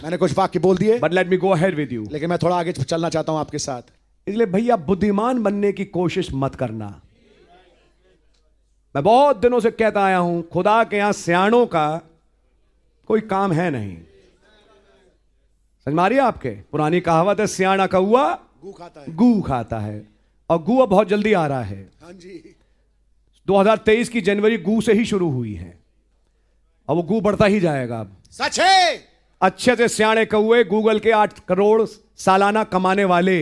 मैंने कुछ वाक्य बोल दिए, but let me go ahead with you. लेकिन मैं थोड़ा आगे चलना चाहता हूं आपके साथ। इसलिए भैया बुद्धिमान बनने की कोशिश मत करना। मैं बहुत दिनों से कहता आया हूं, खुदा के यहां सियाणों का कोई काम है नहीं। समझ मारिए, आपके पुरानी कहावत है, सियाणा कौआ गू खाता है, और गू अब बहुत जल्दी आ रहा है। हाँ जी। 2023 की जनवरी गू से ही शुरू हुई है, और वो गू बढ़ता ही जाएगा। अब सच है। अच्छे से सियाणे कौए गूगल के 8 करोड़ सालाना कमाने वाले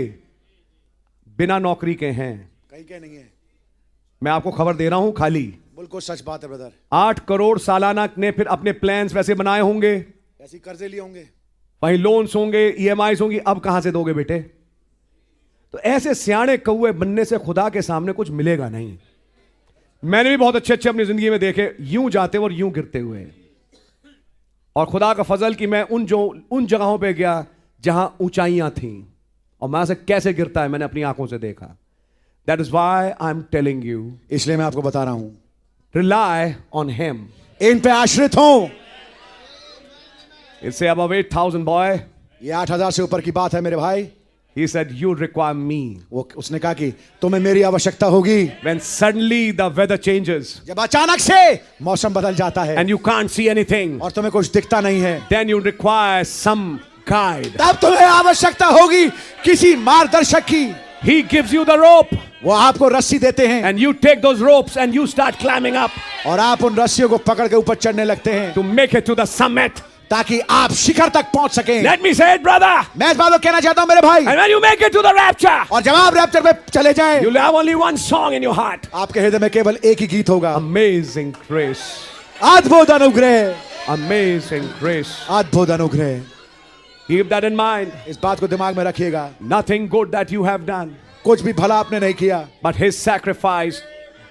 बिना नौकरी के हैं। कहीं के नहीं है। मैं आपको खबर दे रहा हूं खाली। बिल्कुल सच बात है ब्रदर। 8 करोड़ सालाना ने फिर अपने प्लान्स वैसे बनाए होंगे, ऐसे कर्जे लिए होंगे, वहीं लोन्स होंगे, ईएमआईज होंगी। अब कहां से दोगे बेटे? तो ऐसे सियाणे कौए बनने से खुदा के सामने कुछ मिलेगा नहीं। मैंने भी बहुत अच्छे अच्छे अपनी जिंदगी में देखे, यूं जाते और यूं गिरते हुए। और खुदा का फजल कि मैं उन जगहों पे गया जहां ऊंचाइयां थीं, और मैं से कैसे गिरता है मैंने अपनी आंखों से देखा। That is why I am telling you, इसलिए मैं आपको बता रहा हूं, रिलाई ऑन हिम, इन पे आश्रित हो। इससे अब 8,000 बॉय, ये 8,000 से ऊपर की बात है मेरे भाई। He said, you require me. वो उसने कहा कि तुम्हें मेरी आवश्यकता होगी। When suddenly the weather changes, जब अचानक से मौसम बदल जाता है and you can't see anything, और तुम्हें कुछ दिखता नहीं है, then you require some guide. तब तुम्हें आवश्यकता होगी किसी मार्गदर्शक की। He gives you the rope, वो आपको रस्सी देते हैं, and you take those ropes and you start climbing up और आप उन रस्सियों को पकड़ के ऊपर चढ़ने लगते हैं to make it to the summit. ताकि आप शिखर तक पहुंच सकें। Let me say it, brother. मैं इस बात को कहना चाहता हूं मेरे भाई, And when you make it to the rapture, और जब आप रैप्चर में चले जाएं, you'll have only one song in your heart. आपके हृदय में केवल एक ही गीत होगा, Amazing grace. अद्भुत अनुग्रह, Amazing grace. अद्भुत अनुग्रह। Keep that in mind. इस बात को दिमाग में रखिएगा। Nothing good that you have done, कुछ भी भला आपने नहीं किया, but his sacrifice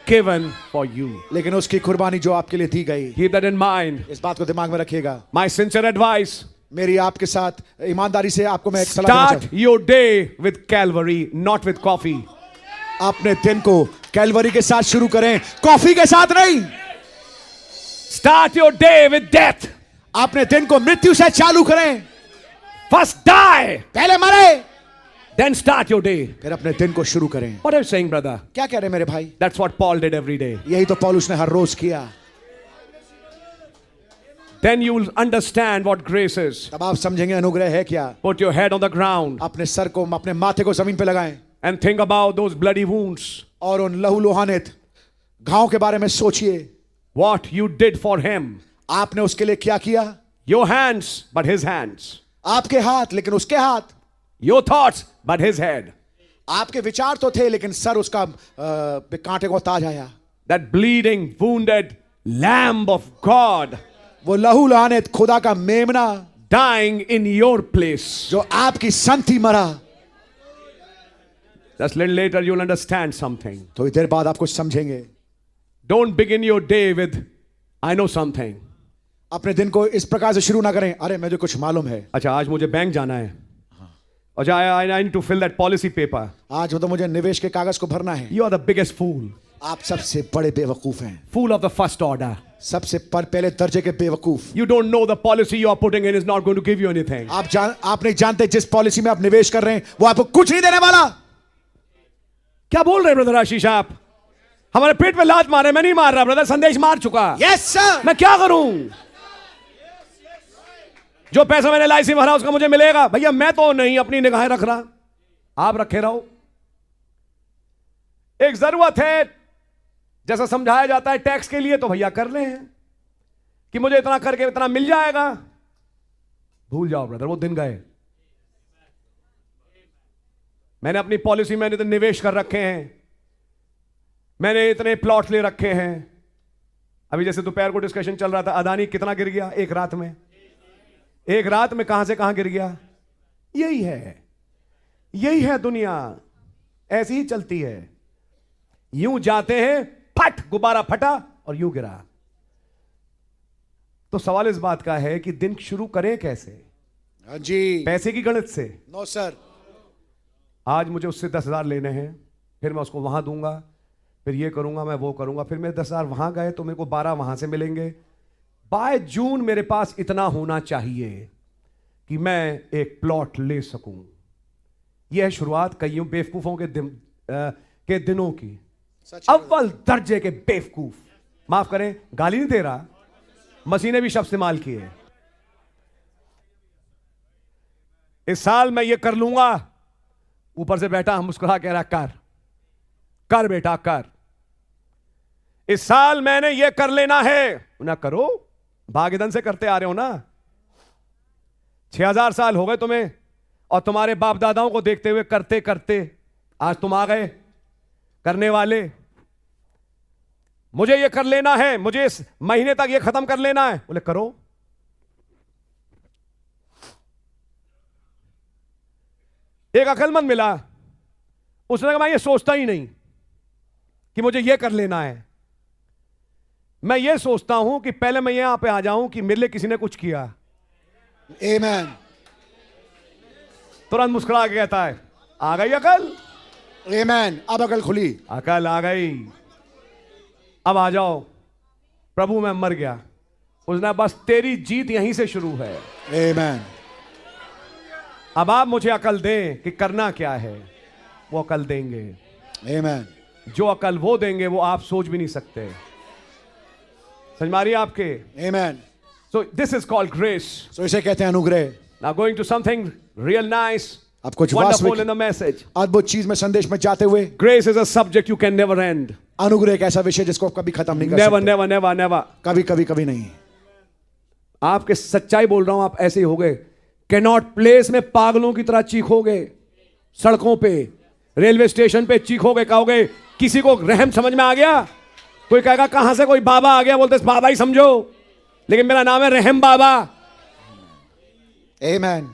given for you. लेकिन उसकी कुर्बानी जो आपके लिए दी गई, Keep that in mind. इस बात को दिमाग में रखिएगा। My sincere advice, मेरी आपके साथ ईमानदारी से आपको मैं एक सलाह देना start चाहता हूं। your day with Calvary, not with coffee. अपने दिन को कैलवरी के साथ शुरू करें, कॉफी के साथ नहीं। Start your day with death. अपने दिन को मृत्यु से चालू करें। First die, पहले मरे, then start your day. फिर अपने दिन को शुरू करें। What are you saying, brother? क्या कह रहे हैं मेरे भाई? That's what Paul did every day. यही तो पौलुस ने हर रोज किया। Then you will understand what grace is. तब आप समझेंगे अनुग्रह है क्या। Put your head on the ground अपने सर को, अपने माथे को जमीन पे लगाएं, and think about those bloody wounds. और उन लहूलुहानित घाव के बारे में सोचिए। What you did for him. आपने उसके लिए क्या किया। Your hands, but his hands. आपके हाथ लेकिन उसके हाथ, Your thoughts, but his head. आपके विचार तो थे लेकिन सर उसका पे कांटे को ताज आया। That bleeding, wounded Lamb of God वो लहूलुहानित खुदा का मेमना dying in your place. जो आपकी संति मरा। Just a little later you'll understand something. थोड़ी देर बाद आप कुछ समझेंगे। Don't begin your day with, I know something. अपने दिन को इस प्रकार से शुरू ना करें, अरे मुझे कुछ मालूम है, अच्छा आज मुझे बैंक जाना है, अच्छा I need to fill that policy paper. आज तो मुझे निवेश के कागज को भरना है। You are the biggest fool. आप सबसे बड़े बेवकूफ हैं, Fool of the first order. सबसे पहले दर्जे के बेवकूफ। You don't know the policy you are putting in is not going to give you anything. आप नहीं जानते जिस पॉलिसी में आप निवेश कर रहे हैं वो आपको कुछ नहीं देने वाला। क्या बोल रहे ब्रदर आशीष आप? हमारे पेट पे लात मारे, मैं नहीं मार रहा ब्रदर, संदेश मार चुका। Yes sir. मैं क्या करूं? जो पैसा मैंने LIC भरा उसका मुझे मिलेगा? भैया मैं तो नहीं अपनी निगाहें रख रहा, आप रखे रहो। एक जरूरत है, जैसा समझाया जाता है टैक्स के लिए, तो भैया कर रहे हैं कि मुझे इतना करके इतना मिल जाएगा। भूल जाओ ब्रदर, वो दिन गए। मैंने अपनी पॉलिसी में इतने निवेश कर रखे हैं, मैंने इतने प्लॉट ले रखे हैं। अभी जैसे दोपहर को डिस्कशन चल रहा था, अदानी कितना गिर गया एक रात में? एक रात में कहां से कहां गिर गया। यही है दुनिया, ऐसी ही चलती है। यूं जाते हैं, फट गुब्बारा फटा और यूं गिरा। तो सवाल इस बात का है कि दिन शुरू करें कैसे? हाँ जी। पैसे की गणित से? No sir. आज मुझे उससे 10,000 लेने हैं, फिर मैं उसको वहां दूंगा, फिर ये करूंगा, मैं वो करूंगा, फिर मेरे 10,000 वहां गए तो मेरे को 12 वहां से मिलेंगे। बाय जून मेरे पास इतना होना चाहिए कि मैं एक प्लॉट ले सकूं। यह है शुरुआत कईयों बेवकूफों के दिनों की। अव्वल दर्जे के बेवकूफ, माफ करें गाली नहीं दे रहा, मसीह ने भी शब्द इस्तेमाल किए। इस साल मैं ये कर लूंगा, ऊपर से बैठा मुस्कुरा कह रहा कर कर बेटा कर। इस साल मैंने ये कर लेना है, ना करो, भागीदन से करते आ रहे हो ना। 6000 साल हो गए तुम्हें और तुम्हारे बाप दादाओं को देखते हुए करते करते आज तुम आ गए करने वाले। मुझे ये कर लेना है, मुझे इस महीने तक ये खत्म कर लेना है, बोले करो। एक अकलमंद मिला, उसने कहा मैं ये सोचता ही नहीं कि मुझे ये कर लेना है। मैं ये सोचता हूं कि पहले मैं यहां पे आ जाऊं कि मेरे लिए किसी ने कुछ किया। आमेन। तुरंत मुस्कुरा के कहता है आ गई अकल। आमेन। अब अकल खुली, अकल आ गई, अब आ जाओ प्रभु मैं मर गया। उसने बस तेरी जीत यहीं से शुरू है। आमेन। अब आप मुझे अकल दें कि करना क्या है, वो अकल देंगे। आमेन। जो अकल वो देंगे वो आप सोच भी नहीं सकते। समझ मारिए आपके। Amen. So this is called grace. So इसे कहते हैं अनुग्रह। Now going to something real nice, अब कुछ वंडरफुल इन द मैसेज। अद्भुत चीज में संदेश में जाते हुए, grace is a subject you can never and. अनुग्रह एक ऐसा विषय जिसको आप कभी खत्म नहीं कर नेवर सकते। नेवर नेवर नेवर, कभी कभी कभी नहीं। आपके सच्चाई बोल रहा हूं, आप ऐसे ही हो गए। कैनॉट प्लेस में पागलों की तरह चीखोगे, सड़कों पे रेलवे स्टेशन पे चीखोगे, कहोगे किसी को रहम समझ में आ गया? कोई कहेगा कहां से कोई बाबा आ गया, बोलते बाबा ही समझो, लेकिन मेरा नाम है Raham Baba. Amen.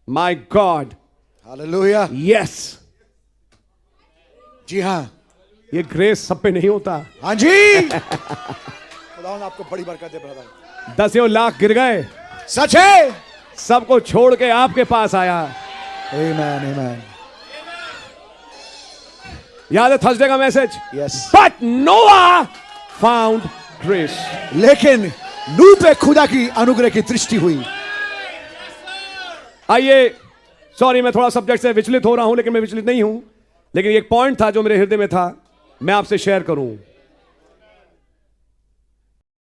My god, hallelujah. Yes. जी हाँ, ये ग्रेस सब पे नहीं होता। हाँ जी। खुदा ने आपको बड़ी बरकत दे ब्रदर। 10 लाख गिर गए, सच है। सबको छोड़ के आपके पास आया। आमेन। आमेन। याद है थर्सडे का मैसेज? यस। बट नोआ फाउंड ग्रेस। लेकिन नूह पे खुदा की अनुग्रह की दृष्टि हुई। आइए, सॉरी मैं थोड़ा सब्जेक्ट से विचलित हो रहा हूं, लेकिन मैं विचलित नहीं हूं, लेकिन एक पॉइंट था जो मेरे हृदय में था, मैं आपसे शेयर करूं।